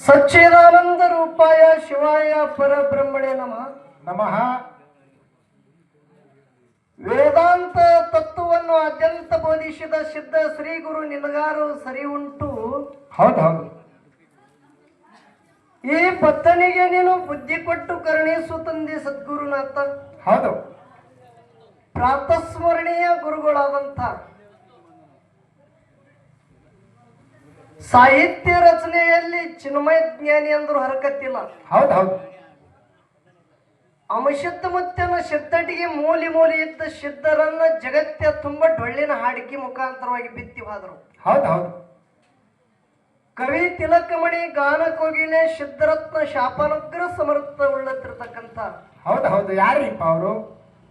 ಸಚ್ಚಿದಾನಂದ ರೂಪಾಯ ಶಿವಾಯ ಪರಬ್ರಹ್ಮಣೇ ನಮಃ. ನಮಃ. ವೇದಾಂತ ತತ್ವವನ್ನು ಅತ್ಯಂತ ಬೋಧಿಸಿದ ಸಿದ್ಧ ಶ್ರೀ ಗುರು ನಿನಗಾರು ಸರಿ ಉಂಟು. ಹೌದೌದು. ಈ ಪತ್ತನಿಗೆ ನೀನು ಬುದ್ಧಿ ಕೊಟ್ಟು ಕರುಣಿಸು ತಂದೆ ಸದ್ಗುರುನಾಥ. ಹೌದು. ಪ್ರಾತಸ್ಮರಣೀಯ ಗುರುಗಳಾದಂಥ ಸಾಹಿತ್ಯ ರಚನೆಯಲ್ಲಿ ಚಿನ್ಮಯ ಜ್ಞಾನಿ ಅಂದ್ರು ಹರಕತ್ತಿಲ್ಲ. ಹೌದೌದು. ಅಮಶುದ್ಧ ಮುತ್ತನ ಸಿದ್ಧಟಿಗೆ ಮೂಲಿ ಮೂಲಿ ಇದ್ದ ಸಿದ್ಧರನ್ನ ಜಗತ್ಯ ತುಂಬ ಡೊಳ್ಳಿನ ಹಾಡಿಕೆ ಮುಖಾಂತರವಾಗಿ ಬಿತ್ತಿ ಹೋದರು. ಹೌದೌದು. ಕವಿ ತಿಲಕಮಣಿ ಗಾನ ಕೋಗಿಲೆ ಸಿದ್ಧರತ್ನ ಶಾಪನಗ್ರ ಸಮರ್ಥ ಉಳ್ಳತಿರ್ತಕ್ಕಂಥ ಹೌದೌದು. ಯಾರಿಪ್ಪ ಅವರು?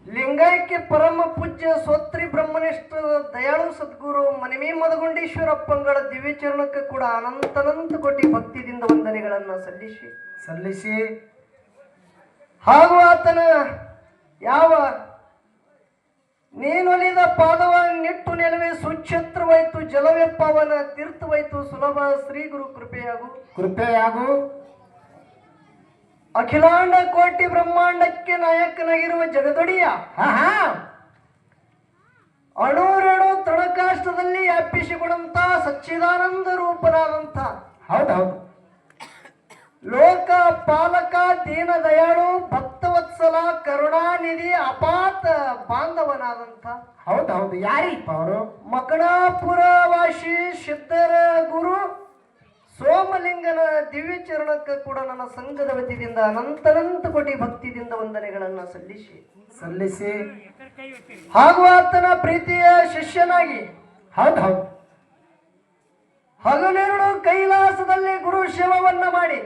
ಲಿಂಗಾಯಕ್ಕೆ ಪರಮ ಪೂಜ್ಯ ಸೋತ್ರಿ ಬ್ರಹ್ಮನಿಷ್ಠ ದಯಾಳು ಸದ್ಗುರು ಮನಿಮಿ ಮದಗುಂಡೇಶ್ವರಪ್ಪಂಗಳ ದಿವ್ಯ ಚರಣಕ್ಕೆ ಕೂಡ ಅನಂತನಂತ ಕೋಟಿ ಭಕ್ತಿದಿಂದ ವಂದನೆಗಳನ್ನ ಸಲ್ಲಿಸಿ ಹಾಗೂ ಆತನ ಯಾವ ನೀನೊಲಿದ ಪಾದವ ನಿಟ್ಟು ನೆಲವೇ ಸುಕ್ಷೇತ್ರವಾಯ್ತು, ಜಲವೇ ಪಾವನ ತೀರ್ಥವಾಯ್ತು, ಸುಲಭ ಶ್ರೀ ಗುರು ಕೃಪೆಯಾಗು. ಅಖಿಲಾಂಡ ಕೋಟಿ ಬ್ರಹ್ಮಾಂಡಕ್ಕೆ ನಾಯಕನಾಗಿರುವ ಜಗದೊಡೆಯ ಅಣುರೆಣು ತೃಣಕಾಷ್ಟದಲ್ಲಿ ವ್ಯಾಪಿಸಿಕೊಂಡಂತ ಸಚ್ಚಿದಾನಂದ ರೂಪನಾದಂಥ ಹೌದೌದು ಲೋಕ ಪಾಲಕ ದೀನ ದಯಾಳು ಭಕ್ತವತ್ಸಲ ಕರುಣಾನಿಧಿ ಅಪಾತ ಬಾಂಧವನಾದಂಥ ಹೌದೌದು. ಯಾರಿಪ್ಪ ಅವರು? ಮಕಣಾಪುರ ವಾಸಿ ಸಿದ್ಧರ ಗುರು ಸೋಮಲಿಂಗನ ದಿವ್ಯ ಚರಣಕ್ಕೆ ಕೂಡ ನನ್ನ ಸಂಘದ ವತಿಯಿಂದ ಅನಂತನಂತ ಕೋಟಿ ಭಕ್ತಿಯಿಂದ ವಂದನೆಗಳನ್ನ ಸಲ್ಲಿಸಿ ಹಾಗೂ ಆತನ ಪ್ರೀತಿಯ ಶಿಷ್ಯನಾಗಿ ಹೌದೌದು ಹಗಲಿರುಳು ಕೈಲಾಸದಲ್ಲಿ ಗುರು ಶಿವವನ್ನ ಮಾಡಿ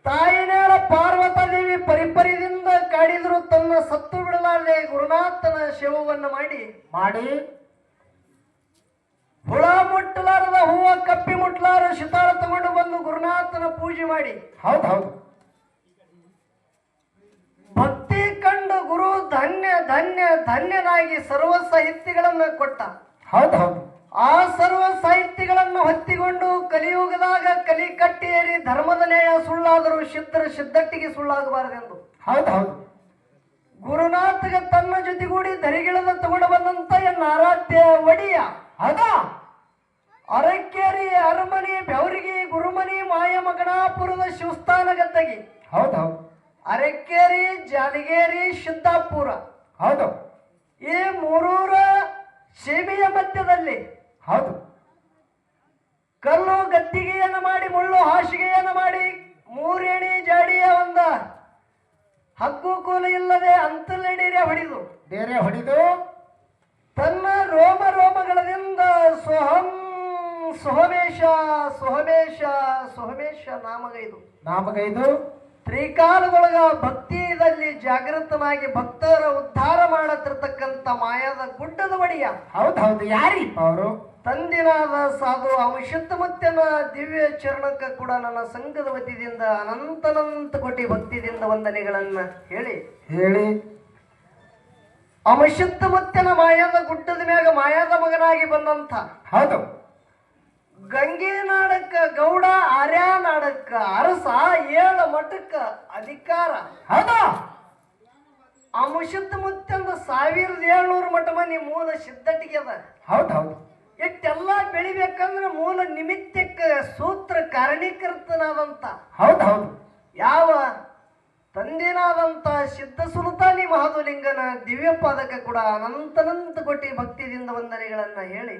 ತಾಯಿನೇಳ ಪಾರ್ವತ ದೇವಿ ಪರಿಪರಿದಿಂದ ಕಾಡಿದ್ರು ತನ್ನ ಸತ್ತು ಬಿಡಲಾರದೆ ಗುರುನಾಥನ ಶಿವವನ್ನ ಮಾಡಿ ಹುಳ ಮುಟ್ಟಲಾರದ ಹೂವ ಕಪ್ಪಿ ಮುಟ್ಟಲಾರ ಶಿತಾಳ ತಗೊಂಡು ಬಂದು ಗುರುನಾಥನ ಪೂಜೆ ಮಾಡಿ ಹೌದೌದು ಭಕ್ತಿ ಕಂಡು ಗುರು ಧನ್ಯ ಧನ್ಯ ಧನ್ಯನಾಗಿ ಸರ್ವ ಸಾಹಿತ್ಯಗಳನ್ನ ಕೊಟ್ಟ. ಹೌದೌದು. ಆ ಸರ್ವ ಸಾಹಿತ್ಯಗಳನ್ನು ಹೊತ್ತಿಕೊಂಡು ಕಲಿಯುಗದಾಗ ಕಲಿ ಕಟ್ಟಿಯೇರಿ ಧರ್ಮದ ನ್ಯಾಯ ಸುಳ್ಳಾದರೂ ಸಿದ್ಧಟ್ಟಿಗೆ ಸುಳ್ಳಾಗಬಾರದೆಂದು ಹೌದೌದು ಗುರುನಾಥಗೆ ತನ್ನ ಜೊತೆಗೂಡಿ ಧರಿಗಿಳದ ತಗೊಂಡು ಬಂದಂತ ಎನ್ನ ಆರಾಧ್ಯ ಒಡಿಯ ಅರಕೇರಿ ಅರಮನೆ ಬೆವರಿಗೆ ಗುರುಮನಿ ಮಾಯ ಮಗಣಾಪುರದ ಶಿವಸ್ಥಾನ ಗದ್ದಗಿ ಹೌದೌದು ಅರಕೇರಿ ಜಾಲಗೇರಿ ಸಿದ್ದಾಪುರ ಹೌದು ಈ ಮೂರೂರ ಸೀಮೆಯ ಮಧ್ಯದಲ್ಲಿ ಹೌದು ಕಲ್ಲು ಗದ್ದಿಗೆಯನ್ನು ಮಾಡಿ ಮುಳ್ಳು ಹಾಸಿಗೆಯನ್ನು ಮಾಡಿ ಮೂರೇಣಿ ಜಾಡಿಯ ಒಂದ ಹಕ್ಕು ಕೂಲು ಇಲ್ಲದೆ ಅಂತಲೆಡೀರೆ ಹೊಡೆದು ತನ್ನ ರೋಮಗಳದಿಂದ ಸೋಹಮೇಶ ನಾಮಗೈದು ತ್ರಿಕಾಲದೊಳಗ ಭಕ್ತಿಯಲ್ಲಿ ಜಾಗೃತನಾಗಿ ಭಕ್ತರ ಉದ್ಧಾರ ಮಾಡತಿರ್ತಕ್ಕಂಥ ಮಾಯಾದ ಗುಡ್ಡದ ಒಡೆಯ ಹೌದೌದು. ಯಾರಿಪ್ಪ ಅವರು? ತಂದಿನಾದ ಸಾಧು ಅಮಶುದ್ಧ ಮುತ್ತನ ದಿವ್ಯ ಚರಣಕ್ಕೆ ಕೂಡ ನನ್ನ ಸಂಘದ ವತಿಯಿಂದ ಅನಂತನಂತ ಕೋಟಿ ಭಕ್ತಿದಿಂದ ವಂದನೆಗಳನ್ನ ಹೇಳಿ ಅಮಶುದ್ಧ ಮುತ್ತನ ಮಾಯಾದ ಗುಡ್ಡದ ಮ್ಯಾಗ ಮಾಯಾದ ಮಗನಾಗಿ ಬಂದಂಥ ಹೌದು ಗಂಗೆ ನಾಡಕ್ಕ ಗೌಡ ಆರ್ಯ ನಾಡಕ್ಕ ಅರಸ 7 ಮಠಕ್ಕ ಅಧಿಕಾರ ಹೌದಾ ಅಮಶುದ್ಧ ಮುತ್ತಂದ 1700 ಮಠ ಮನಿ ಮೂಲ ಸಿದ್ಧಟಿಗೆ ಅದ. ಹೌದೌದು ಇಷ್ಟೆಲ್ಲ ಬೆಳಿಬೇಕಂದ್ರೆ ಮೂಲ ನಿಮಿತ್ತಕ್ಕೆ ಸೂತ್ರ ಕಾರಣೀಕರ್ತನಾದಂತ ಹೌದೌದು ಯಾವ ತಂದಿನಾದಂತ ಸಿದ್ಧ ಸುಲ್ತಾನಿ ಮಹಾದುಲಿಂಗನ ದಿವ್ಯ ಪಾದಕ ಕೂಡ ಅನಂತನಂತ ಕೋಟಿ ಭಕ್ತಿಯಿಂದ ವಂದನೆಗಳನ್ನ ಹೇಳಿ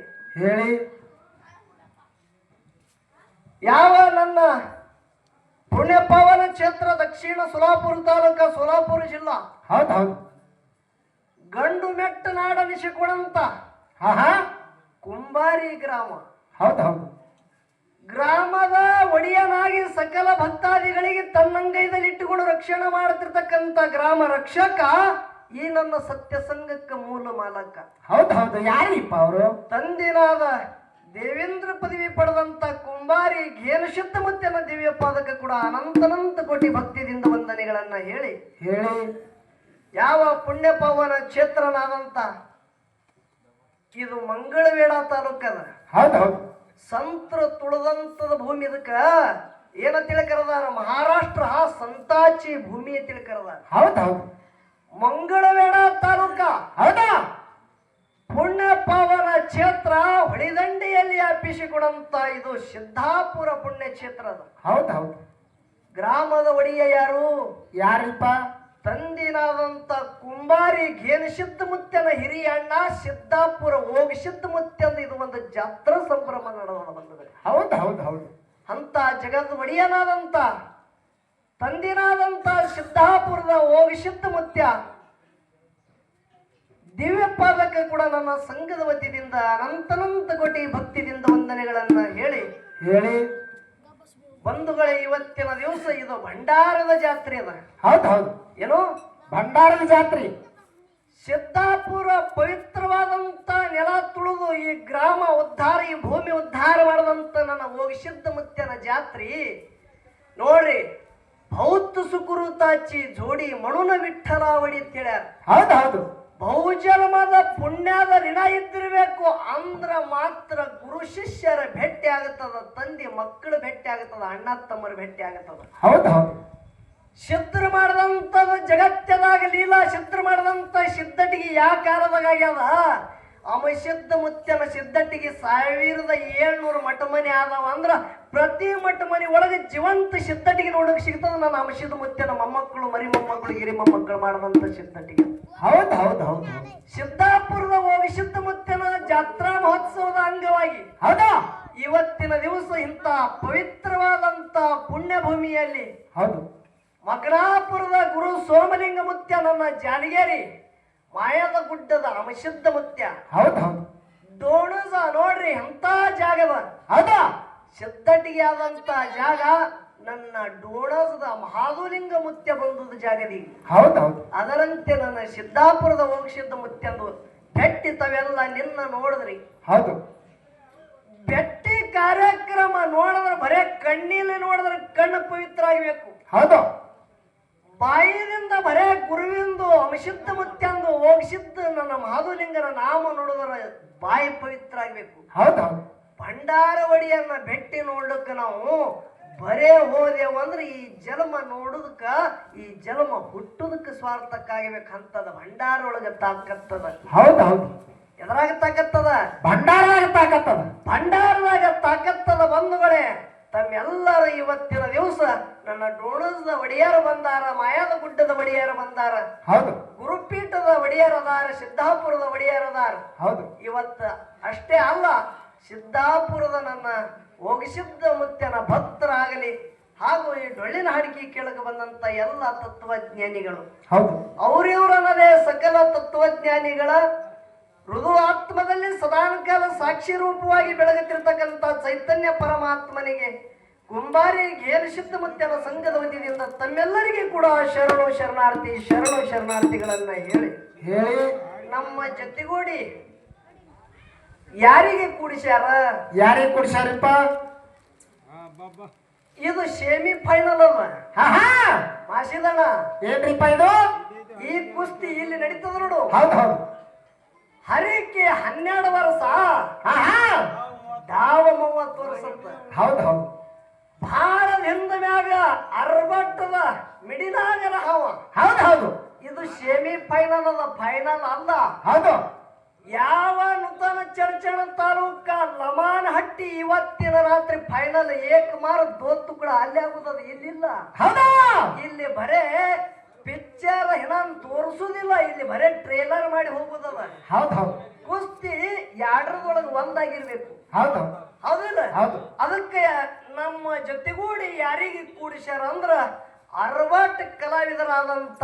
ಯಾವ ನನ್ನ ಪುಣ್ಯ ಪಾವನ ಕ್ಷೇತ್ರ ದಕ್ಷಿಣ ಸೋಲಾಪುರ ತಾಲೂಕ ಸೋಲಾಪುರ ಜಿಲ್ಲಾ ಹೌದೌದು ಗಂಡು ಮೆಟ್ಟ ನಾಡನಿಸಿಕೊಂಡಂತ ಕುಂಬಾರಿ ಗ್ರಾಮ ಹೌದೌದು ಗ್ರಾಮದ ಒಡೆಯನಾಗಿ ಸಕಲ ಭಕ್ತಾದಿಗಳಿಗೆ ತನ್ನಂಗೈದಲ್ಲಿ ಇಟ್ಟುಕೊಂಡು ರಕ್ಷಣೆ ಮಾಡುತ್ತಿರ್ತಕ್ಕಂಥ ಗ್ರಾಮ ರಕ್ಷಕ ಈ ನನ್ನ ಸತ್ಯ ಸಂಘಕ್ಕೆ ಮೂಲ ಮಾಲಕ. ಹೌದೌದು. ಯಾರಿಪ್ಪ ಅವರು? ತಂದಿನಾದ ದೇವೇಂದ್ರ ಪದವಿ ಪಡೆದಂತ ಕುಂಬಾರಿ ಘೇನಶುದ್ಧ ಮುತ್ತನ ದಿವ್ಯ ಪಾದಕ ಕೂಡ ಅನಂತನಂತ ಕೋಟಿ ಭಕ್ತಿಯಿಂದ ವಂದನೆಗಳನ್ನ ಹೇಳಿ ಯಾವ ಪುಣ್ಯ ಪಾವನ ಕ್ಷೇತ್ರನಾದಂತ ಇದು ಮಂಗಳವೇಡ ತಾಲೂಕದ ಹೌದೌದು ಸಂತ್ರ ತುಳದಂತದ ಭೂಮಿ ಇದಕ್ಕ ಏನ ತಿಳ್ಕರದಾರ ಮಹಾರಾಷ್ಟ್ರ ಸಂತಾಚಿ ಭೂಮಿ ತಿಳ್ಕರದಾರ. ಹೌದು ಹೌದು ಮಂಗಳವೇಣ ತಾಲೂಕ ಹೌದಾ ಪುಣ್ಯ ಪಾವನ ಕ್ಷೇತ್ರ ಹೊಳಿದಂಡಿಯಲ್ಲಿ ಅಪ್ಪಿಸಿಕೊಡಂತ ಇದು ಸಿದ್ದಾಪುರ ಪುಣ್ಯ ಕ್ಷೇತ್ರ ಅದು. ಹೌದು ಹೌದು ಗ್ರಾಮದ ಒಡೆಯ ಯಾರು? ಯಾರಿಪ್ಪ? ತಂದಿನಾದಂತ ಕುಂಬಾರಿ ಗೇನಸಿದ್ದ ಮುತ್ಯನ ಹಿರಿಯ ಅಣ್ಣ ಸಿದ್ದಾಪುರ ಹೋಗಿಸಿದ್ದ ಮುತ್ಯಂದ ಇದು ಒಂದು ಜಾತ್ರಾ ಸಂಭ್ರಮ ನಡೆದ ಬಂದದೆ. ಹೌದು ಹೌದು ಹೌದು ಅಂತ ಜಗದ್ ಒಡೆಯನಾದಂತ ತಂದಿನಾದಂತ ಸಿದ್ದಾಪುರದ ಹೋಗಿಸಿದ್ದ ಮುತ್ಯ ದಿವ್ಯ ಪಾದಕ ಕೂಡ ನನ್ನ ಸಂಘದ ವತಿಯಿಂದ ಅನಂತನಂತ ಕೋಟಿ ಭಕ್ತಿದಿಂದ ವಂದನೆಗಳನ್ನ ಹೇಳಿ ಹೇಳಿ ಬಂಧುಗಳೇ, ಇವತ್ತಿನ ದಿವಸ ಇದು ಭಂಡಾರದ ಜಾತ್ರೆ ಅದ. ಹೌದು ಹೌದು ಏನು ಭಂಡಾರದ ಜಾತ್ರೆ. ಸಿದ್ದಾಪುರ ಪವಿತ್ರವಾದಂತ ನೆಲ ತುಳಿದು ಈ ಗ್ರಾಮ ಉದ್ಧಾರ, ಈ ಭೂಮಿ ಉದ್ಧಾರ ಮಾಡದಂತ ನನ್ನ ಹೋಗಿಸಿದ್ದ ಮುತ್ಯನ ಜಾತ್ರೆ ನೋಡ್ರಿ. ಭೌತ್ ಸುಕೃತಾಚಿ ಜೋಡಿ ಮಣುನ ವಿಠಲಾವಡಿ ಅಂತೇಳ್ಯಾರ. ಹೌದು ಹೌದು ಬಹುಜನ್ಮದ ಪುಣ್ಯದ ಋಣ ಇದ್ದಿರ್ಬೇಕು ಅಂದ್ರ ಮಾತ್ರ ಗುರು ಶಿಷ್ಯರ ಭೇಟಿ ಆಗತ್ತದ, ತಂದೆ ಮಕ್ಕಳು ಭೇಟಿ ಆಗತ್ತದ, ಅಣ್ಣ ತಮ್ಮರ ಭೇಟಿ ಆಗತ್ತದ. ಹೌದು ಹೌದು ಸಿದ್ಧರು ಮಾಡದಂತದ ಜಗತ್ತದಾಗ ಲೀಲಾ ಸಿದ್ಧರು ಮಾಡದಂತ ಸಿದ್ಧಟಿಗೆ ಯಾವ ಕಾಲದಾಗ ಆಗ್ಯದ? ಅಮಸಿದ್ಧ ಮುತ್ಯನ ಸಿದ್ಧಟಿಗೆ 1700 ಮಠ ಮನೆ ಆದವ ಅಂದ್ರ ಪ್ರತಿ ಮಠ ಮನೆ ಒಳಗೆ ಜೀವಂತ ಸಿದ್ಧಟಿಗೆ ನೋಡಕ್ ಸಿಗ್ತದ. ನನ್ನ ಅಮಸಿದ್ಧ ಮುತ್ಯನ ಮೊಮ್ಮಕ್ಕಳು, ಮರಿ ಮೊಮ್ಮಕ್ಕಳು, ಗಿರಿ ಮೊಮ್ಮಕ್ಕಳು ಮಾಡದಂತ ಸಿದ್ಧಟಿಗೆ. ಹೌದು ಹೌದು ಹೌದು ಸಿದ್ದಾಪುರದ ಹೋಗಿಸಿದ್ದ ಮುತ್ಯನ ಜಾತ್ರಾ ಮಹೋತ್ಸವದ ಅಂಗವಾಗಿ ಹೌದಾ ಇವತ್ತಿನ ದಿವಸ ಇಂಥ ಪವಿತ್ರವಾದಂತ ಪುಣ್ಯ ಭೂಮಿಯಲ್ಲಿ ಹೌದು ಮಕರಾಪುರದ ಗುರು ಸೋಮಲಿಂಗ ಮುತ್ಯ ನನ್ನ ಜಾನಗೇರಿ ಮಾಯದ ಗುಡ್ಡದ ಅಮಸಿದ್ಧ ಮುತ್ಯ ಹೌದು ಹೌದು ಡೋಣಸ ನೋಡ್ರಿ ಅಂತ ಜಾಗದ ಹೌದಾ ಸಿದ್ಧಟಿಗೆ ಆದಂತ ಜಾಗ ನನ್ನ ಡೋಣಸದ ಮಹಾದುಲಿಂಗ ಮುತ್ಯ ಬಂದದ ಜಾಗದಿ. ಹೌದು ಹೌದು ಅದರಂತೆ ನನ್ನ ಸಿದ್ದಾಪುರದ ಹೋಗಿಸಿದ್ದ ಮುತ್ಯಂದು ಭೆಟ್ಟಿ ತಾವೆಲ್ಲ ನಿನ್ನ ನೋಡಿದ್ರಿ. ಹೌದು ಭೆಟ್ಟಿ ಕಾರ್ಯಕ್ರಮ ನೋಡಿದ್ರೆ ಬರೇ ಕಣ್ಣಿಲೆ ನೋಡಿದ್ರೆ ಕಣ್ಣು ಪವಿತ್ರ ಆಗಬೇಕು. ಹೌದು ಬಾಯಿನಿಂದ ಬರೇ ಗುರುವಿಂದು ಅಮಸಿದ್ಧ ಮುತ್ಯಂದು ಹೋಗಿಸಿದ್ದ ನನ್ನ ಮಹಾದುಲಿಂಗನ ನಾಮ ನೋಡಿದ್ರೆ ಬಾಯಿ ಪವಿತ್ರ ಆಗಬೇಕು. ಹೌದು ಹೌದು ಭಂಡಾರ ಒಡಿಯನ್ನ ಭೆಟ್ಟಿ ನೋಡ್ಲಿಕ್ಕ ನಾವು ಬರೇ ಹೋದೆವು ಅಂದ್ರೆ ಈ ಜನ್ಮ ನೋಡುದಕ್ಕ, ಈ ಜನ್ಮ ಹುಟ್ಟುದಕ್ಕೆ ಸ್ವಾರ್ಥಕ್ಕಾಗಬೇಕಂತದ. ಭಂಡಾರ ಒಳಗ ತಾಕತ್ತದ. ಹೌದು ಹೌದು ಎದ್ರಾಗ ತಾಕತ್ತದ? ಭಂಡಾರದಾಗ ತಾಕತ್ತದ. ಭಂಡಾರದಾಗ ತಾಕತ್ತದ. ಬಂಧುಗಳೇ, ತಮ್ಮೆಲ್ಲರೂ ಇವತ್ತಿನ ದಿವಸ ನನ್ನ ಡೋಣದ ಒಡೆಯರು ಬಂದಾರ, ಮಾಯಾದ ಗುಡ್ಡದ ಒಡೆಯರು ಬಂದಾರ, ಹೌದು ಗುರುಪೀಠದ ಒಡೆಯರದಾರ, ಸಿದ್ದಾಪುರದ ಒಡೆಯರದಾರ. ಹೌದು ಇವತ್ತ ಅಷ್ಟೇ ಅಲ್ಲ, ಸಿದ್ದಾಪುರದ ನನ್ನ ಹೋಗಿಸಿದ್ದ ಮುತ್ಯನ ಭಕ್ತರಾಗಲಿ ಹಾಗೂ ಈ ಡೊಳ್ಳಿನ ಹಾಡಿಕೆ ಕೇಳಕ್ಕೆ ಬಂದಂತ ಎಲ್ಲ ತತ್ವಜ್ಞಾನಿಗಳು, ಹೌದು ಅವರಿವರನ್ನದೇ ಸಕಲ ತತ್ವಜ್ಞಾನಿಗಳ ಮೃದು ಆತ್ಮದಲ್ಲಿ ಸದಾನಕಾಲ ಸಾಕ್ಷಿ ರೂಪವಾಗಿ ಬೆಳಗುತ್ತಿರ್ತಕ್ಕಂಥ ಚೈತನ್ಯ ಪರಮಾತ್ಮನಿಗೆ ಕುಂಬಾರಿ ಗೇನಸಿದ್ಧ ಮುತ್ಯನ ಸಂಘದ ವತಿಯಿಂದ ತಮ್ಮೆಲ್ಲರಿಗೂ ಕೂಡ ಶರಣು ಶರಣಾರ್ಥಿ, ಶರಣು ಶರಣಾರ್ಥಿಗಳನ್ನ ಹೇಳಿ ಹೇಳಿ ನಮ್ಮ ಜೊತೆಗೂಡಿ ಯಾರಿಗೆ ಕೂಡಿಸ್ಯಾರ? ಯಾರಿಗೆ ಕೊಡ್ಸಾರಿಪ್ಪ? ಇದು ಸೆಮಿ ಫೈನಲ್ ಅದ. ಮಾಸಿದಣ್ಣ ಏನ್ರಿಪ್ಪ ಇದು? ಈ ಕುಸ್ತಿ ಇಲ್ಲಿ ನಡೀತದ ನೋಡು. ಹೌದು ಹೌದು ಹರಿಕೆ 12 ವರ್ಷ, ದಾವ 30 ವರ್ಷ. ಹೌದು ಹೌದು ಬಹಳ ಹಿಂದ ಮ್ಯಾಗ ಅರ್ಬಟ್ಟದ ಮಿಡಿನಾಗರ ಹಾವ. ಹೌದು ಹೌದು ಇದು ಸೆಮಿ ಫೈನಲ್ ಅದ, ಫೈನಲ್ ಅಲ್ಲ. ಹೌದು ಯಾವ ನೂತನ ಚರ್ಚಣ ತಾಲೂಕ ಲಮಾನಹಟ್ಟಿ ಇವತ್ತಿನ ರಾತ್ರಿ ಫೈನಲ್ ಏಕಮಾರ ದೋತ್ತು ಕೂಡ ಅಲ್ಲಿ ಆಗುದದ, ಇಲ್ಲಿಲ್ಲ. ಹೌದಾ ಇಲ್ಲಿ ಬರೇ ಪಿಕ್ಚರ್ ಏನಾನ್ ತೋರಿಸುದಿಲ್ಲ, ಇಲ್ಲಿ ಬರೇ ಟ್ರೇಲರ್ ಮಾಡಿ ಹೋಗುದದ. ಹೌದು ಹೌದು ಕುಸ್ತಿ ಎರಡರೊಳಗೆ ಒಂದಾಗಿರ್ಬೇಕು. ಹೌದು ಹೌದಿಲ್ಲ? ಹೌದು ಅದಕ್ಕೆ ನಮ್ಮ ಜೊತೆಗೂಡಿ ಯಾರಿಗೆ ಕೂಡಿಸ್ಯಾರ ಅಂದ್ರ ಅರವಟ್ ಕಲಾವಿದರಾದಂತ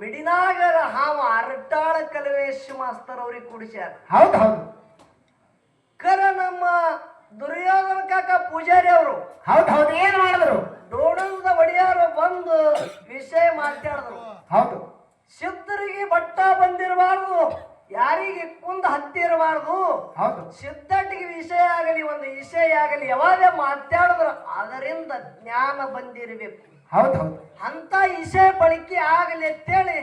ಮಿಡಿನಾಗರ ಹಾವ ಅರಟಾಳ ಕಲವೇಶ್ ಮಾಸ್ತರ್ ಅವ್ರಿಗೆ ಕೂಡಿಸ್ಯಾರ. ಹೌದು ಹೌದು ಕರ ನಮ್ಮ ದುರ್ಯೋಧನ ಕಾಕ ಪೂಜಾರಿ ಅವರು ಹೌದು ಹೌದು ಏನ್ ಮಾಡಿದ್ರು? ಡೋಣದ ಒಡೆಯರು ಬಂದು ವಿಷಯ ಮಾತಾಡಿದ್ರು. ಹೌದು ಸಿದ್ಧರಿಗೆ ಬಟ್ಟ ಬಂದಿರಬಾರ್ದು, ಯಾರಿಗೆ ಕುಂದ ಹತ್ತಿರಬಾರ್ದು. ಹೌದು ಸಿದ್ಧಟಿಗೆ ವಿಷಯ ಆಗಲಿ, ಒಂದು ವಿಷಯ ಆಗಲಿ, ಯಾವಾಗ ಮಾತಾಡಿದ್ರು ಅದರಿಂದ ಜ್ಞಾನ ಬಂದಿರಬೇಕು. ಹೌದು ಹೌದು ಅಂತ ವಿಷಯ ಬಳಕೆ ಆಗಲಿ ಅಂತೇಳಿ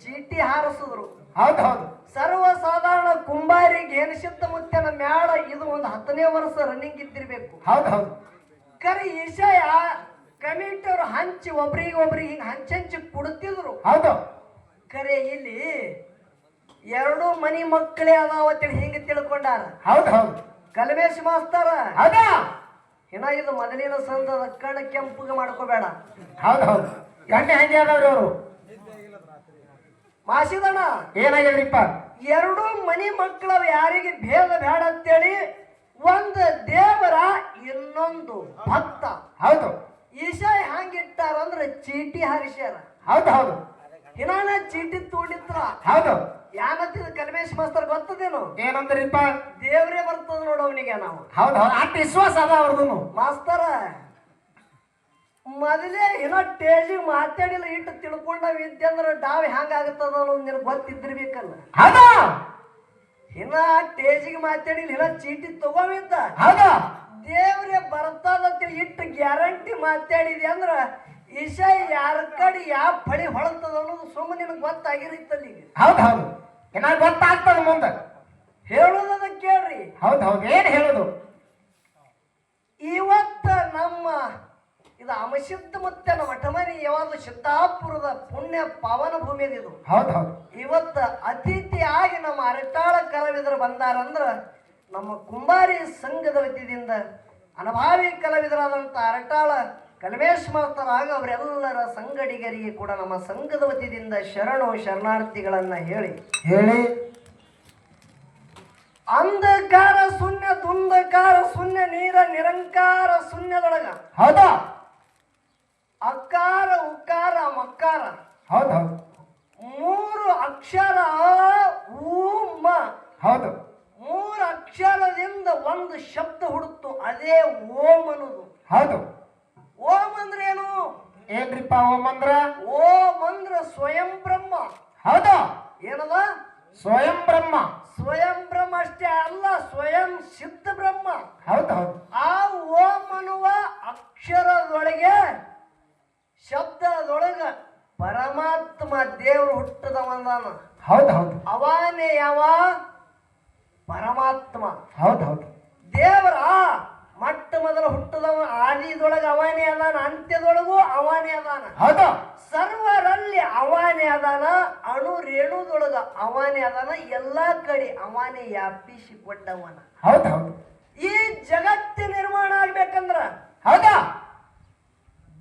ಚೀಟಿ ಹಾರಿಸಿದ್ರು. ಹೌದು ಹೌದು ಸರ್ವಸಾಧಾರಣ ಕುಂಬಾರಿ ಗೇನಸಿದ್ಧ ಮುತ್ಯನ ಮ್ಯಾಳ ಇದು ಒಂದು 10ನೇ ವರ್ಷ ರನ್ನಿಂಗ್ ಇದ್ದಿರ್ಬೇಕು. ಹೌದು ಹೌದು ಕರೆ ವಿಷಯ ಕಮಿಟಿ ಅವ್ರು ಹಂಚಿ ಒಬ್ರಿಗೆ ಹಿಂಗ್ ಹಂಚಿ ಕುಡ್ತಿದ್ರು. ಹೌದು ಖರೆ ಇಲ್ಲಿ ಎರಡು ಮನಿ ಮಕ್ಕಳೇ ಅದಾವತ್ತೇಳಿ ಹಿಂಗ ತಿಳ್ಕೊಂಡಾರ. ಹೌದು ಹೌದು ಕಲ್ಮೇಶ್ ಮಾಸ್ತರ ಹೌದಾ ಇನ್ನ ಇದು ಮೊದಲಿನ ಸಂದದ ಕಣ್ಣ ಕೆಂಪುಗ ಮಾಡ್ಕೋಬೇಡ. ಹೌದು ಹೌದು ಗಂಟೆ ಹಂಗೆ ಅದಾವ್ರಿ ಅವರು. ಮಾಸಿದಣ್ಣ ಏನಾಗ್ಯದ್ರಿಪ್ಪ? ಎರಡು ಮನಿ ಮಕ್ಕಳವ ಯಾರಿಗೆ ಭೇದ ಬೇಡ ಅಂತೇಳಿ ಒಂದು ದೇವರ ಇನ್ನೊಂದು ಭಕ್ತ. ಹೌದು ಈಶಾಯ ಹಂಗಿಟ್ಟಾರ ಅಂದ್ರೆ ಚೀಟಿ ಹಾರಿಸ್ಯಾರ. ಹೌದು ಹೌದು ಇನ್ನ ಚೀಟಿ ತೋಡಿತ್ರ ಹೌದು ಯಾನತ್ತಿದ ಕಲ್ಮೇಶ್ ಮಾಸ್ತರ್ ಗೊತ್ತದೇನು? ಏನಂದ್ರಿಪ್ಪ? ದೇವ್ರೇ ಬರ್ತದ ನೋಡ ಅವನಿಗೆ. ನಾವು ಹೌದು ಹೌದು ಅಷ್ಟು ವಿಶ್ವಾಸ ಅದ ಅವ್ರದ್ದು. ಮಾಸ್ತರ ಮೊದಲೇ ಏನೋ ಟೇಜಿಗೆ ಮಾತಾಡಿಲ್ಲ ಇಟ್ಟು ತಿಳ್ಕೊಂಡವ್ ಇದ್ದಂದ್ರ ಡಾವ್ ಹೆಂಗ ಆಗತ್ತದ ಅನ್ನೋದು ನಿನಗೆ ಗೊತ್ತಿದ್ದಿರ್ಬೇಕಲ್ಲ. ಹೌದು ಇನ್ನ ಟೇಜಿಗೆ ಮಾತಾಡಿಲ್ಲ ಇನ್ನ ಚೀಟಿ ತಗೋವಿದ್ದ. ಹೌದು ದೇವ್ರೇ ಬರ್ತದಂತೇಳಿ ಇಟ್ಟು ಗ್ಯಾರಂಟಿ ಮಾತಾಡಿದೆ ಅಂದ್ರ ಈಶಾ ಯಾರ ಕಡೆ ಯಾವ ಫಳಿ ಹೊಳತದ ಅನ್ನೋದು ಸುಮ್ಮನೆ ನಿನಗೆ ಗೊತ್ತಾಗಿರತ್ತಲ್ಲ. ಈಗ ಹೌದು ಹೌದು ಏನಾಗ ಗೊತ್ತಾಗ್ತದ ಮುಂದೆ ಹೇಳೋದದ ಕೇಳ್ರಿ. ಹೌದು ಹೌದು ಏನ್ ಹೇಳುದು? ಇವತ್ತ ನಮ್ಮ ಇದು ಅಮಸಿದ್ಧ ಮುತ್ತನ ಮಠಮನಿ ಯಾವಾಗ ಸಿದ್ದಾಪುರದ ಪುಣ್ಯ ಪಾವನ ಭೂಮಿ ಇದು. ಹೌದು ಹೌದು ಇವತ್ತ ಅತಿಥಿಯಾಗಿ ನಮ್ಮ ಅರಟಾಳ ಕಲಾವಿದರು ಬಂದಾರಂದ್ರ ನಮ್ಮ ಕುಂಬಾರಿ ಸಂಘದ ವತಿಯಿಂದ ಅನುಭಾವಿ ಕಲಾವಿದರಾದಂಥ ಅರಟಾಳ ಕಲ್ಮೇಶ್ ಮಾಸ್ತರ್ ಆಗ ಅವರೆಲ್ಲರ ಸಂಗಡಿಗರಿಗೆ ಕೂಡ ನಮ್ಮ ಸಂಘದ ವತಿಯಿಂದ ಶರಣಾರ್ಥಿಗಳನ್ನ ಹೇಳಿ ಅಂಧಕಾರ ಶೂನ್ಯ ದುಂಧಕಾರ ಶೂನ್ಯ ನೀರ ನಿರಂಕಾರ ಶೂನ್ಯದೊಳಗ ಹೌದಾ ಅಕಾರ ಉಕಾರ ಮಕಾರ ಹೌದು ಹೌದು ಮೂರು ಅಕ್ಷರ ಊ ಹೌದು ಮೂರು ಅಕ್ಷರದಿಂದ ಒಂದು ಶಬ್ದ ಹುಡುಕ್ತು, ಅದೇ ಓಂ ಅನ್ನೋದು. ಹೌದು ಓಂ ಅಂದ್ರೆ ಏನು? ಏನ್ರಿಪ್ಪ ಓಂ ಅಂದ್ರ? ಓಂ ಅಂದ್ರ ಸ್ವಯಂ ಬ್ರಹ್ಮ. ಹೌದು ಏನದ? ಸ್ವಯಂ ಬ್ರಹ್ಮ. ಸ್ವಯಂ ಬ್ರಹ್ಮ ಅಷ್ಟೇ ಅಲ್ಲ, ಸ್ವಯಂ ಸಿದ್ಧ ಬ್ರಹ್ಮ. ಹೌದು ಹೌದು ಆ ಓಂ ಅನ್ನುವ ಅಕ್ಷರದೊಳಗೆ ಶಬ್ದದೊಳಗ ಪರಮಾತ್ಮ ದೇವರು ಹುಟ್ಟದವನ. ಹೌದು ಹೌದು ಅವಾನೇ ಯಾವ? ಪರಮಾತ್ಮ. ಹೌದು ಹೌದು ದೇವರ ಮೊಟ್ಟ ಮೊದಲು ಹುಟ್ಟದವ ಆದಿದೊಳಗ ಅವಾನೇ ಅದಾನ, ಅಂತ್ಯದೊಳಗೂ ಅವಾನೇ ಅದಾನ. ಹೌದು ಸರ್ವರಲ್ಲಿ ಅವಾನೇ ಅದಾನ, ಅಣು ರೇಣುದೊಳಗ ಅವಾನೇ ಅದಾನ, ಎಲ್ಲಾ ಕಡೆ ಅವಾನೇ ವ್ಯಾಪಿಸಿಕೊಂಡವನ. ಹೌದು ಹೌದು ಈ ಜಗತ್ತು ನಿರ್ಮಾಣ ಆಗ್ಬೇಕಂದ್ರ ಹೌದಾ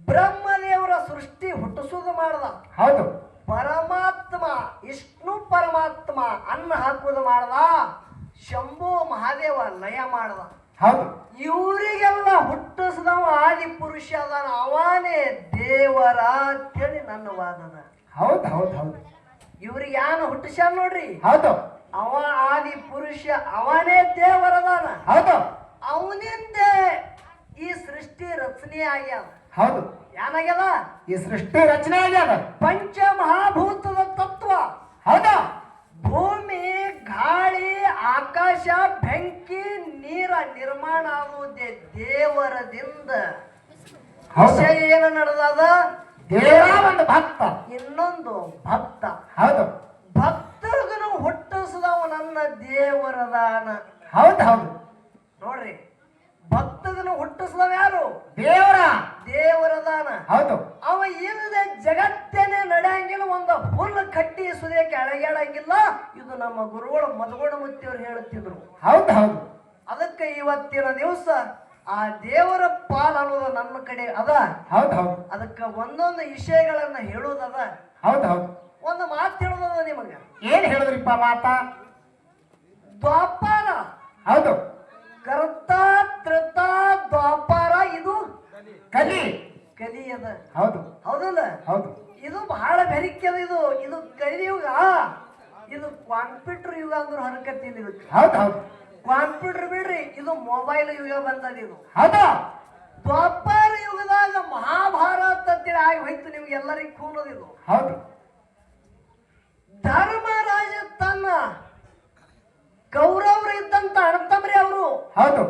ಬ್ರಹ್ಮದೇವರ ಸೃಷ್ಟಿ ಹುಟ್ಟಿಸುವುದು ಮಾಡ್ದ. ಹೌದು ಪರಮಾತ್ಮ ವಿಷ್ಣು ಪರಮಾತ್ಮ ಅನ್ನ ಹಾಕುವುದು ಮಾಡ್ದ. ಶಂಭು ಮಹಾದೇವ ಲಯ ಮಾಡ್ದ. ಹೌದು ಇವರಿಗೆಲ್ಲ ಹುಟ್ಟಿಸಿದವ ಆದಿ ಪುರುಷ ಅದಾನ, ಅವಾನೇ ದೇವರ ಅಂತೇಳಿ ನನ್ನ ವಾದದ. ಹೌದು ಹೌದು ಹೌದು ಇವ್ರಿಗೆ ಯಾನು ಹುಟ್ಟಿಸ್ಯಾನ ನೋಡ್ರಿ, ಹೌದು ಅವ ಆದಿ ಪುರುಷ, ಅವನೇ ದೇವರದಾನ. ಹೌದು ಅವನಿಂದ ಈ ಸೃಷ್ಟಿ ರಚನೆ ಆಗ್ಯಾದ. ಹೌದು ಏನಾಗ್ಯದ? ಈ ಸೃಷ್ಟಿ ರಚನೆ ಆಗ್ಯಾದ. ಪಂಚ ಮಹಾಭೂತದ ತತ್ವ. ಹೌದಾ ಭೂಮಿ, ಗಾಳಿ, ಆಕಾಶ, ಬೆಂಕಿ, ನೀರ ನಿರ್ಮಾಣ ಆಗುವುದೇ ದೇವರದಿಂದ. ವಿಷಯ ಏನು ನಡೆದದ? ದೇವರ ಒಂದು ಭಕ್ತ, ಇನ್ನೊಂದು ಭಕ್ತ. ಹೌದು ಭಕ್ತರಿಗೂ ಹುಟ್ಟಿಸಿದವ ನನ್ನ ದೇವರದಾನ. ಹೌದು ಹೌದು ನೋಡ್ರಿ, ಭಕ್ತಗನು ಹುಟ್ಟಿಸಿದವ ಯಾರು? ದೇವರ ದೇವರದಾನ. ಹೌದು ಅವ ಇಲ್ಲದೆ ಜಗತ್ತೇನೆ ನಡೆಯಂಗಿಲ್ಲ, ಒಂದು ಹುಲ್ಲು ಕಟ್ಟಿ ಸುದಿಯಕ್ಕೆ ಅಳಗ್ಯಾಡಂಗಿಲ್ಲ. ಇದು ನಮ್ಮ ಗುರುಗಳು ಮದಗೋಡ ಮುತ್ತಿಯವರು ಹೇಳುತ್ತಿದ್ರು. ಹೌದು ಹೌದು ಅದಕ್ಕೆ ಇವತ್ತಿನ ದಿವಸ ಆ ದೇವರ ಪಾಲ್ ಅನ್ನೋದು ನನ್ನ ಕಡೆ ಅದ. ಹೌದು ಹೌದು ಅದಕ್ಕೆ ಒಂದೊಂದು ವಿಷಯಗಳನ್ನ ಹೇಳುವುದದ. ಹೌದು ಹೌದು ಒಂದು ಮಾತು ಹೇಳುದದ ನಿಮಗ. ಏನ್ ಹೇಳಿದ್ರಿಪ್ಪ ಮಾತಾ? ದ್ವಾಪಾರ, ಹೌದು ಕರ್ತ ತ್ರತ ದ್ವಾಪಾರ, ಇದು ಕಲಿ ಕಲಿಯದ. ಹೌದು ಹೌದಲ್ಲ? ಹೌದು ಇದು ಬಹಳ ಬೆರಿಕೆದ. ಇದು ಕಲಿಯುಗ, ಇದು ಕಾಂಪ್ಯೂಟರ್ ಯುಗ ಅಂದ್ರೆ ಹರಕತ್ತಿಲ್ಲ. ಇದಕ್ಕೆ ಹೌದು ಹೌದು ಕಾಂಪ್ಯೂಟರ್ ಬಿಡ್ರಿ, ಇದು ಮೊಬೈಲ್ ಯುಗ ಬಂದದ. ಇದು ಹೌದು ದ್ವಾಪಾರ ಯುಗದಾಗ ಮಹಾಭಾರತ ಅಂತೇಳಿ ಆಗಿ ಹೋಯ್ತು, ನಿಮ್ಗೆ ಎಲ್ಲರಿಗೂ ಕೂನೋದಿದು. ಹೌದು ಧರ್ಮರಾಜ ತನ್ನ ಕೌರವರು ಇದ್ದಂತ ಅಣ್ಣತಮ್ಮರಿ ಅವರು, ಹೌದು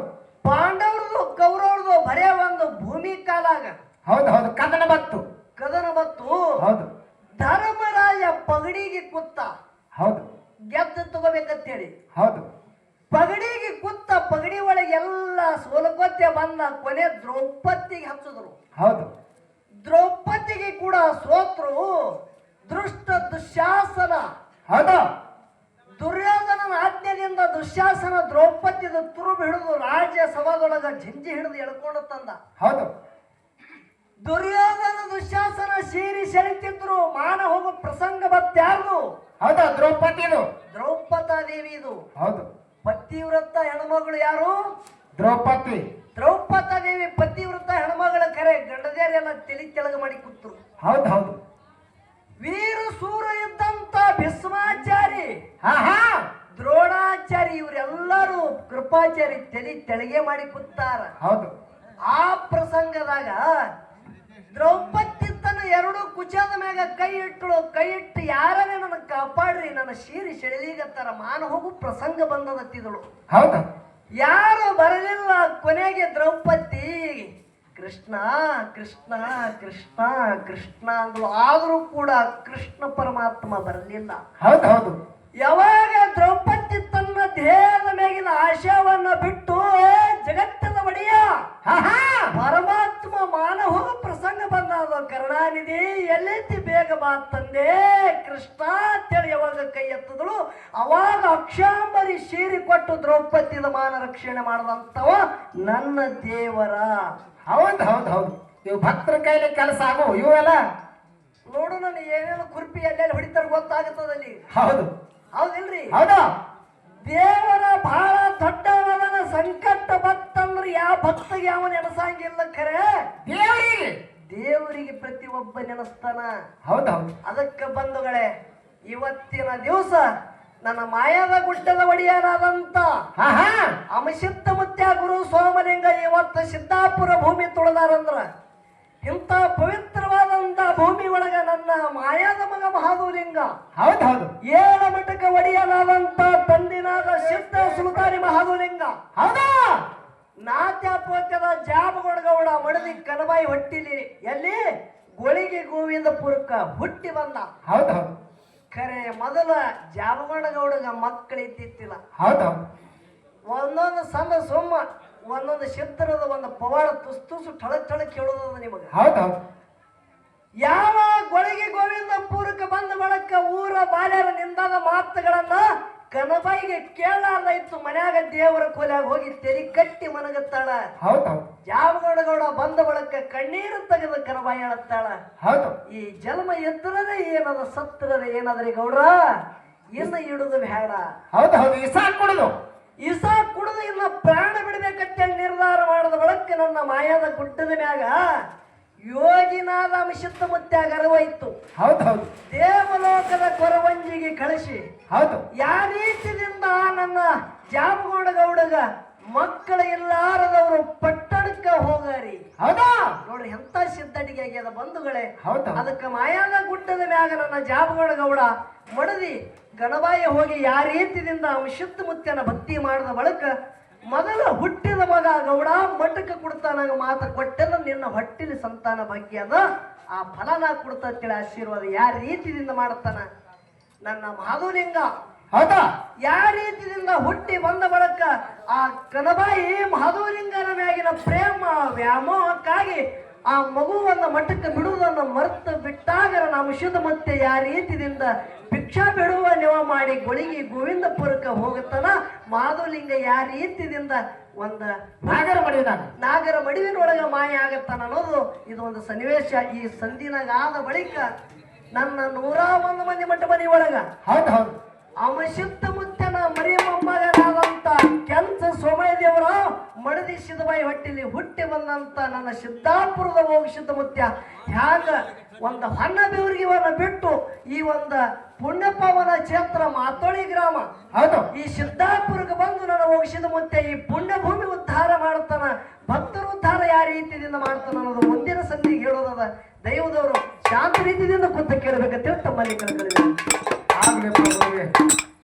ಪಾಂಡವ್ರದು ಕೌರವ್ರದು ಬರೇ ಒಂದು ಭೂಮಿ ಕಾಲಾಗ ಹೌದು ಹೌದು ಕದನ ಬತ್ತು. ಕದನ ಬತ್ತು. ಹೌದು ಧರ್ಮರಾಜ ಪಗಡಿಗೆ ಕೂತ, ಹೌದು ಗೆದ್ದು ತಗೋಬೇಕಂತೇಳಿ ಹೌದು ಪಗಡಿಗೆ ಕೂತ. ಪಗಡಿ ಒಳಗೆ ಎಲ್ಲ ಸೋಲಕೊತ್ತೆ ಬಂದ. ಕೊನೆ ದ್ರೌಪದಿಗೆ ಹಚ್ಚಿದ್ರು. ಹೌದು ಸೋತ್ರು ದೃಷ್ಟ ದುಶ್ಯಾಸನ ಹೌದು ದುರ್ಯೋಧನನ ಆಜ್ಞೆಯಿಂದ ದುಶ್ಯಾಸನ ದ್ರೌಪದಿದ ತುರುಬು ಹಿಡಿದು ರಾಜ್ಯ ಸಭಾದೊಳಗ ಜಿಂಜಿ ಹಿಡಿದು ಎಳ್ಕೊಂಡು ತಂದ. ಹೌದು ದುರ್ಯೋಧನ ದುಶ್ಯಾಸನ ಸೀರಿ ಸೆಳಿತಿದ್ರು. ಮಾನ ಹೋಗೋ ಪ್ರಸಂಗ ಬತ್ಯಾರು? ಹೌದು ದ್ರೌಪದಿದು ದ್ರೌಪದಾ ದೇವಿ. ಇದು ಹೌದು ಪತಿವ್ರತ ಹೆಣ್ಮಗಳು ಯಾರು? ದ್ರೌಪದಿ. ದ್ರೌಪದಾ ದೇವಿ ಪತಿವ್ರತ ಹೆಣ್ಮಗಳ ಕರೆ. ಗಂಡದೇರೆಲ್ಲ ತಲೆ ತೆಳಗ ಮಾಡಿ ಕೂತ್ರು. ಹೌದು ಹೌದು ವೀರ ಸೂರ ಇದ್ದಂತ ಭೀಷ್ಮಾಚಾರಿ, ಹಾ ದ್ರೋಣಾಚಾರಿ ಇವರೆಲ್ಲರೂ ಕೃಪಾಚಾರಿ ತಲೆ ತೆಳಗೆ ಮಾಡಿ ಕೂತಾರ. ಹೌದು ಆ ಪ್ರಸಂಗದಾಗ ದ್ರೌಪದಿ ತನ್ನ ಎರಡು ಕುಚದ ಮ್ಯಾಗ ಕೈ ಇಟ್ಟಳು. ಕೈ ಇಟ್ಟು ಯಾರನ್ನೇ ನನ್ನ ಕಾಪಾಡ್ರಿ, ನನ್ನ ಶೀರಿ ಸೆಳಿಲಿಗತ್ತಾರ, ಮಾನ ಹೋಗು ಪ್ರಸಂಗ ಬಂದದತ್ತಿದಳು. ಹೌದು ಯಾರು ಬರಲಿಲ್ಲ. ಕೊನೆಗೆ ದ್ರೌಪದಿ ಕೃಷ್ಣ ಕೃಷ್ಣ ಕೃಷ್ಣ ಕೃಷ್ಣ ಅಂದಳು. ಆದರೂ ಕೂಡ ಕೃಷ್ಣ ಪರಮಾತ್ಮ ಬರಲಿಲ್ಲ. ಹೌದು ಹೌದು ಯಾವಾಗ ದ್ರೌಪದಿ ತನ್ನ ದೇಹದ ಮೇಗಿನ ಆಶಯವನ್ನ ಬಿಟ್ಟು ಜಗತ್ತದ ಒಡೆಯ ಪರಮಾತ್ಮ ಮಾನ ಹೋಗ ಪ್ರಸಂಗ ಬಂದ. ಕರುಣಾನಿಧಿ ಎಲ್ಲೈತಿ ಬೇಗ ಬಾ ತಂದೆ ಕೃಷ್ಣ ಅಂತೇಳಿ ಯಾವಾಗ ಕೈ ಎತ್ತದಳು, ಅವಾಗ ಅಕ್ಷಾಂಬರಿ ಸೀರಿ ಕೊಟ್ಟು ದ್ರೌಪದಿದ ಮಾನ ರಕ್ಷಣೆ ಮಾಡದಂತವ ನನ್ನ ದೇವರ. ಹೌದು ಹೌದು ಹೌದು ಇವು ಭಕ್ತರ ಕೈಲಿ ಕೆಲಸ ಆಗು ಇವೆಲ್ಲ ನೋಡು. ನಾನು ಏನೇನು ಕುರ್ಪಿ ಎಲ್ಲೆಲ್ಲಿ ಹೊಡಿತಾರ ಗೊತ್ತಾಗುತ್ತದಲ್ಲಿ. ಹೌದು ಹೌದಿಲ್ರಿ? ಹೌದು ದೇವರ ಬಹಳ ದೊಡ್ಡವನ ಸಂಕಟ ಬತ್ತಂದ್ರೆ ಯಾವ ಭಕ್ತಗೆ ಯಾವ ನೆನಸಂಗಿಲ್ಲ. ಖರೆ ದೇವರಿಗೆ ದೇವರಿಗೆ ಪ್ರತಿಯೊಬ್ಬ ನೆನಸ್ತಾನ. ಹೌದು ಹೌದು ಅದಕ್ಕೆ ಬಂಧುಗಳೇ, ಇವತ್ತಿನ ದಿವಸ ನನ್ನ ಮಾಯದ ಗುಡ್ಡದ ಒಡೆಯನಾದಂತ ಅಮಸಿದ್ಧ ಮುತ್ಯ ಗುರು ಸೋಮಲಿಂಗ ಇವತ್ತು ಸಿದ್ದಾಪುರ ಭೂಮಿ ತುಳಿದಾರಂದ್ರ, ಇಂಥ ಪವಿತ್ರವಾದಂತ ಭೂಮಿ ಒಳಗ ನನ್ನ ಮಾಯಾದ ಮಗ ಮಹಾದೇವಲಿಂಗ, ಹೌದು ಹೌದು ಏಳ ಮಠಕ ಒಡೆಯನಾದಂತ ತಂದಿನಾದ ಸಿದ್ಧ ಸುಲ್ತಾನಿ ಮಹಾದೇವಲಿಂಗ, ಹೌದಾ ನಾಟ್ಯಪೋತ್ಯದ ಜಾಬಗೌಡ ಮಡದಿ ಕನಬಾಯಿ ಹೊಟ್ಟಿಲಿ ಎಲ್ಲಿ ಗೋಳಿಗೆ ಗೋವಿಂದಪುರಕ್ಕ ಹುಟ್ಟಿ ಬಂದ. ಹೌದು ಹೌದು ಖರೆ ಮೊದಲ ಜಾಬಗೌಡಗ ಮಕ್ಕಳಿದ್ದಿತ್ತಿಲ್ಲ. ಹೌದು ಒಂದೊಂದು ಸಣ್ಣ ಸೊಮ್ಮ ಒಂದೊಂದು ಸಿದ್ಧರದ ಒಂದು ಪವಾಡ ತುಸ್ತುಸು ಠಳಕ್ ಠಳಕ್ ಕೇಳೋದ ನಿಮಗೆ. ಹೌದು ಹೌದು ಯಾವ ಗೊಳಗಿ ಗೋವಿಂದಪುರಕ್ಕೆ ಬಂದ ಬಳಕ ಊರ ಬಾಲ್ಯರ ನಿಂದಾದ ಮಾತುಗಳನ್ನ ಕನಬಾಯಿಗೆ ಕೇಳಾರ್ದಾಯ್ತು. ಮನ್ಯಾಗ ದೇವರ ಕೊಲೆಯಾಗ ಹೋಗಿ ತೆರಿ ಕಟ್ಟಿ ಮನಗತ್ತಾಳ. ಹೌದು ಜಾಬಗೌಡ ಬಂದ ಬಳಕ ಕಣ್ಣೀರು ತೆಗೆದು ಕನಬಾಯಿ ಹೇಳತ್ತಾಳ, ಹೌದು ಈ ಜನ್ಮ ಎತ್ತರದೇ ಏನದ ಸತ್ತರದೇ ಏನಾದ್ರಿ ಗೌಡ್ರ, ಇನ್ನು ಇಡುದು ಬೇಡ. ಹೌದು ಹೌದು ಇಸ ಕೊಡುದು ಇಸ ಕುಡಿದು ಇನ್ನ ಪ್ರಾಣ ಬಿಡಬೇಕಂತೇಳಿ ನಿರ್ಧಾರ ಮಾಡಿದ ಬಳಕ ನನ್ನ ಮಾಯಾದ ಗುಡ್ಡದ ಮ್ಯಾಗ ಯೋಗಿನಾದ ಅಮಸಿದ್ಧ ಮುತ್ಯಾಗ ಅರವೈತು. ಹೌದು ಹೌದು ದೇವಲೋಕದ ಕೊರವಂಜಿಗೆ ಕಳಿಸಿ ಹೌದು ಯಾವ ರೀತಿಯಿಂದ ನನ್ನ ಜಾಬಗೌಡಗ ಮಕ್ಕಳ ಇಲ್ಲಾರದವರು ಪಟ್ಟಣಕ್ಕ ಹೋಗಾರಿ. ಹೌದಾ ನೋಡ್ರಿ ಎಂತ ಸಿದ್ಧಟಿಗೆ ಆಗ್ಯದ ಬಂಧುಗಳೇ. ಹೌದು ಅದಕ್ಕೆ ಮಾಯಾದ ಗುಡ್ಡದ ಮ್ಯಾಗ ನನ್ನ ಜಾಬಗೌಡ ಮಡದಿ ಗಣಬಾಯಿ ಹೋಗಿ ಯಾವ ರೀತಿಯಿಂದ ಅಮಸಿದ್ಧ ಮುತ್ಯನ ಭಕ್ತಿ ಮಾಡಿದ ಬಳಕ ಮೊದಲ ಹುಟ್ಟಿದ ಮಗ ಗೌಡ ಮಠಕ್ಕೆ ಕೊಡ್ತಾನ ಮಾತು ಕೊಟ್ಟೆಲ್ಲ ನಿನ್ನ ಹೊಟ್ಟಿಲಿ ಸಂತಾನ ಭಾಗ್ಯ ಅದ, ಆ ಫಲನ ಕೊಡ್ತೇಳಿ ಆಶೀರ್ವಾದ ಯಾವ ರೀತಿಯಿಂದ ಮಾಡ್ತಾನ ನನ್ನ ಮಹಾದೇವಲಿಂಗ. ಹೌದಾ ಯಾವ ರೀತಿಯಿಂದ ಹುಟ್ಟಿ ಬಂದ ಬಳಕ ಆ ಕನಬಾಯಿ ಮಹಾದೇವಲಿಂಗನ ಮ್ಯಾಗಿನ ಪ್ರೇಮ ವ್ಯಾಮೋಹಕ್ಕಾಗಿ ಆ ಮಗುವನ್ನ ಮಠಕ್ಕೆ ಬಿಡುವುದನ್ನು ಮರೆತು ಬಿಟ್ಟಾಗ ನಮ್ಮ ಶುದ್ಧ ಮತ್ತೆ ಯಾವ ರೀತಿಯಿಂದ ಭಿಕ್ಷಾ ಬಿಡುವ ನೆವ ಮಾಡಿ ಗೊಳಿಗೆ ಗೋವಿಂದಪುರಕ್ಕೆ ಹೋಗುತ್ತಾನ. ಮಹಾದೇವಲಿಂಗ ಯಾವ ರೀತಿಯಿಂದ ಒಂದ ನಾಗರ ಮಡಿವಿನೊಳಗ ಮಾಯ ಆಗತ್ತಾನ ಅನ್ನೋದು ಇದು ಒಂದು ಸನ್ನಿವೇಶ. ಈ ಸಂಧಿನಾಗ ಆದ ಬಳಿಕ ನನ್ನ 101 ಮಂದಿ ಮಠ ಮನಿ ಒಳಗ ಹೌದು ಹೌದು ಅಮಸಿದ್ಧ ಮುತ್ತನ ಮರಿ ಮೊಮ್ಮಗನಾದಂತ ಕೆಂಚ ಸೋಮಯ್ಯ ದೇವರ ಮಡದಿ ಸಿದ್ದಬಾಯಿ ಹೊಟ್ಟಿಲಿ ಹುಟ್ಟಿ ಬಂದಂತ ನನ್ನ ಸಿದ್ದಾಪುರದ ಹೋಗಿ ಸಿದ್ಧ ಮುತ್ಯ ಹ್ಯಾಂಗ ಒಂದು ಹಣ್ಣ ಬೆವರಿಗೆವನ್ನ ಬಿಟ್ಟು ಈ ಒಂದು ಪುಣ್ಯಪಾವನ ಕ್ಷೇತ್ರ ಮಾತೋಳಿ ಗ್ರಾಮ ಹೌದು ಈ ಸಿದ್ದಾಪುರಕ್ಕೆ ಬಂದು ನನ್ನ ಹೋಗಿಸಿದ ಮುತ್ಯ ಈ ಪುಣ್ಯ ಭೂಮಿ ಉದ್ಧಾರ ಮಾಡ್ತಾನ, ಭಕ್ತರು ಉದ್ಧಾರ ಯಾವ ರೀತಿಯಿಂದ ಮಾಡ್ತಾನ ಅನ್ನೋದು ಮುಂದಿನ ಸಂಧಿಗೆ ಹೇಳೋದದ. ದೈವದವರು ಶಾಂತ ರೀತಿಯಿಂದ ಕೂತ ಕೇಳಬೇಕಂತೇಳಿ ತಮ್ಮಲ್ಲಿ ಕಳ್ಕೊಳ್ಳಿ. ಆಗ್ಲಿ